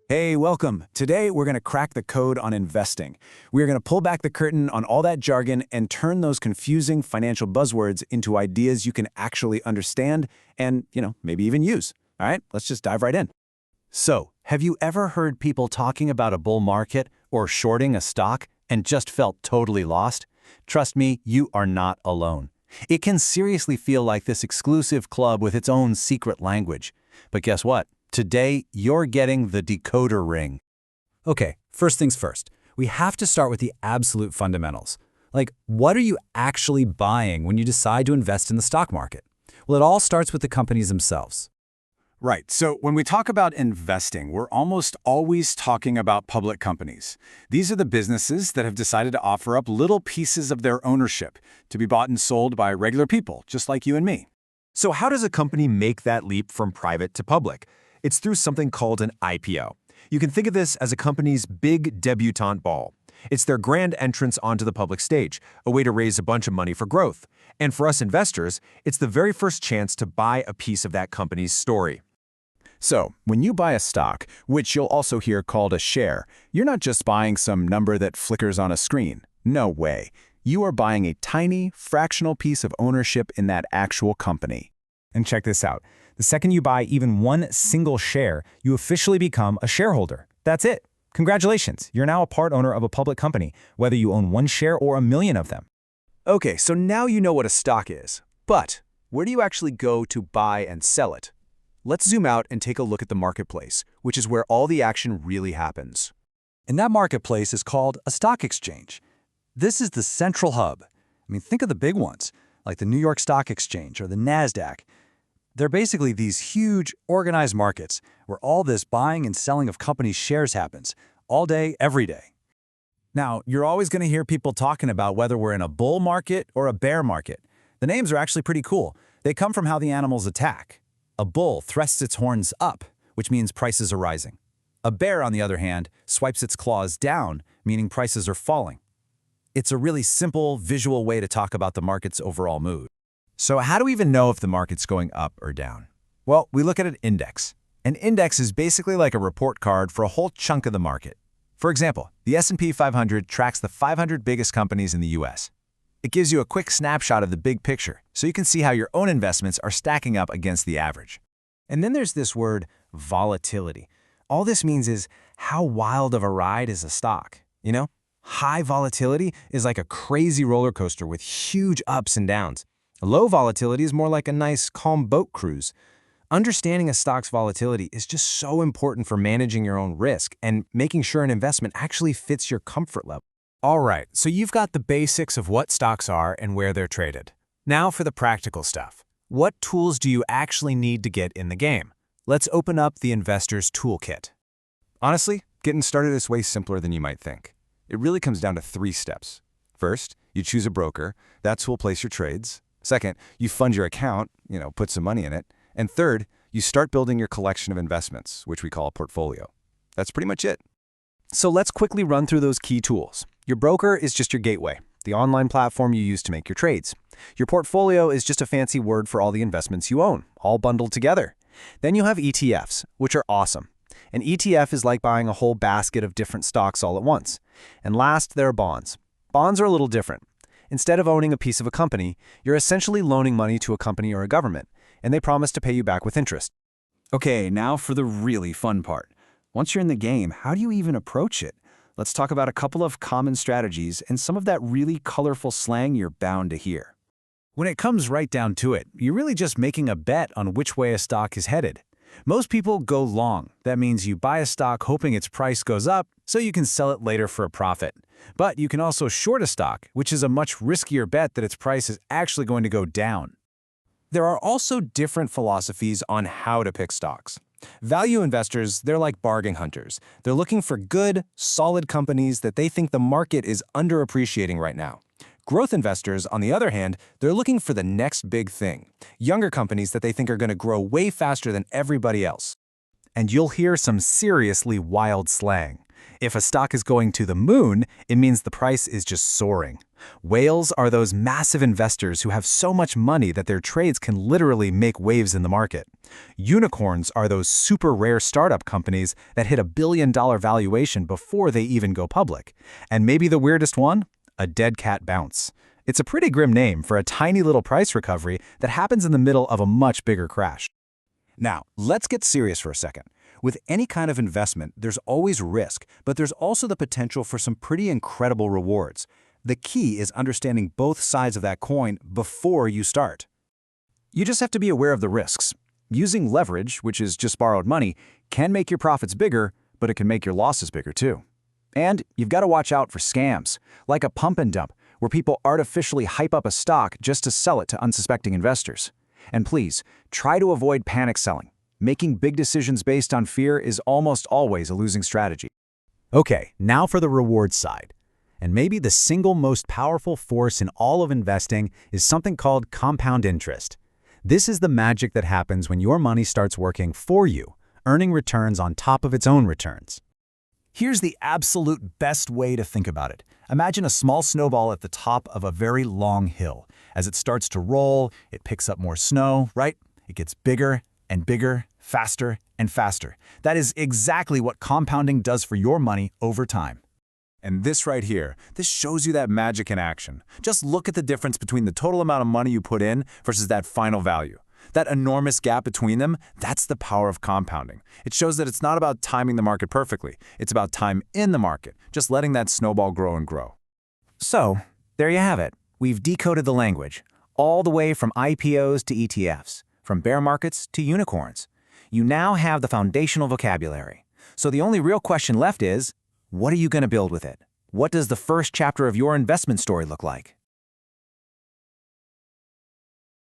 Hey, welcome. Today, we're going to crack the code on investing. We're going to pull back the curtain on all that jargon and turn those confusing financial buzzwords into ideas you can actually understand and, maybe even use. All right, let's just dive right in. So, have you ever heard people talking about a bull market or shorting a stock and just felt totally lost? Trust me, you are not alone. It can seriously feel like this exclusive club with its own secret language. But guess what? Today, you're getting the decoder ring. Okay, first things first. We have to start with the absolute fundamentals. Like, what are you actually buying when you decide to invest in the stock market? Well, it all starts with the companies themselves. Right, so when we talk about investing, we're almost always talking about public companies. These are the businesses that have decided to offer up little pieces of their ownership to be bought and sold by regular people, just like you and me. So how does a company make that leap from private to public? It's through something called an IPO. You can think of this as a company's big debutante ball. It's their grand entrance onto the public stage, a way to raise a bunch of money for growth. And for us investors, it's the very first chance to buy a piece of that company's story. So, when you buy a stock, which you'll also hear called a share, you're not just buying some number that flickers on a screen. No way. You are buying a tiny, fractional piece of ownership in that actual company. And check this out. The second you buy even one single share, you officially become a shareholder. That's it. Congratulations. You're now a part owner of a public company, whether you own one share or a million of them. Okay, so now you know what a stock is. But where do you actually go to buy and sell it? Let's zoom out and take a look at the marketplace, which is where all the action really happens. And that marketplace is called a stock exchange. This is the central hub. Think of the big ones, like the New York Stock Exchange or the NASDAQ. They're basically these huge, organized markets where all this buying and selling of companies' shares happens, all day, every day. Now, you're always going to hear people talking about whether we're in a bull market or a bear market. The names are actually pretty cool. They come from how the animals attack. A bull thrusts its horns up, which means prices are rising. A bear, on the other hand, swipes its claws down, meaning prices are falling. It's a really simple, visual way to talk about the market's overall mood. So how do we even know if the market's going up or down? Well, we look at an index. An index is basically like a report card for a whole chunk of the market. For example, the S&P 500 tracks the 500 biggest companies in the US. It gives you a quick snapshot of the big picture, so you can see how your own investments are stacking up against the average. And then there's this word, volatility. All this means is how wild of a ride is a stock, High volatility is like a crazy roller coaster with huge ups and downs. Low volatility is more like a nice, calm boat cruise. Understanding a stock's volatility is just so important for managing your own risk and making sure an investment actually fits your comfort level. All right, so you've got the basics of what stocks are and where they're traded. Now for the practical stuff. What tools do you actually need to get in the game? Let's open up the investor's toolkit. Honestly, getting started is way simpler than you might think. It really comes down to 3 steps. First, you choose a broker. That's who will place your trades. Second, you fund your account, put some money in it. And third, you start building your collection of investments, which we call a portfolio. That's pretty much it. So let's quickly run through those key tools. Your broker is just your gateway, the online platform you use to make your trades. Your portfolio is just a fancy word for all the investments you own, all bundled together. Then you have ETFs, which are awesome. An ETF is like buying a whole basket of different stocks all at once. And last, there are bonds. Bonds are a little different. Instead of owning a piece of a company, you're essentially loaning money to a company or a government, and they promise to pay you back with interest. Okay, now for the really fun part. Once you're in the game, how do you even approach it? Let's talk about a couple of common strategies and some of that really colorful slang you're bound to hear. When it comes right down to it, you're really just making a bet on which way a stock is headed. Most people go long. That means you buy a stock hoping its price goes up so you can sell it later for a profit. But you can also short a stock, which is a much riskier bet that its price is actually going to go down. There are also different philosophies on how to pick stocks. Value investors, they're like bargain hunters. They're looking for good, solid companies that they think the market is underappreciating right now. Growth investors, on the other hand, they're looking for the next big thing. Younger companies that they think are going to grow way faster than everybody else. And you'll hear some seriously wild slang. If a stock is going to the moon, it means the price is just soaring. Whales are those massive investors who have so much money that their trades can literally make waves in the market. Unicorns are those super rare startup companies that hit $1 billion valuation before they even go public. And maybe the weirdest one? A dead cat bounce. It's a pretty grim name for a tiny little price recovery that happens in the middle of a much bigger crash. Now, let's get serious for a second. With any kind of investment, there's always risk, but there's also the potential for some pretty incredible rewards. The key is understanding both sides of that coin before you start. You just have to be aware of the risks. Using leverage, which is just borrowed money, can make your profits bigger, but it can make your losses bigger too. And you've got to watch out for scams, like a pump and dump, where people artificially hype up a stock just to sell it to unsuspecting investors. And please, try to avoid panic selling. Making big decisions based on fear is almost always a losing strategy. Okay, now for the reward side. And maybe the single most powerful force in all of investing is something called compound interest. This is the magic that happens when your money starts working for you, earning returns on top of its own returns. Here's the absolute best way to think about it. Imagine a small snowball at the top of a very long hill. As it starts to roll, it picks up more snow, right? It gets bigger and bigger, faster and faster. That is exactly what compounding does for your money over time. And this right here, this shows you that magic in action. Just look at the difference between the total amount of money you put in versus that final value. That enormous gap between them, that's the power of compounding. It shows that it's not about timing the market perfectly. It's about time in the market, just letting that snowball grow and grow. So, there you have it. We've decoded the language, all the way from IPOs to ETFs, from bear markets to unicorns. You now have the foundational vocabulary. So the only real question left is, what are you going to build with it? What does the first chapter of your investment story look like?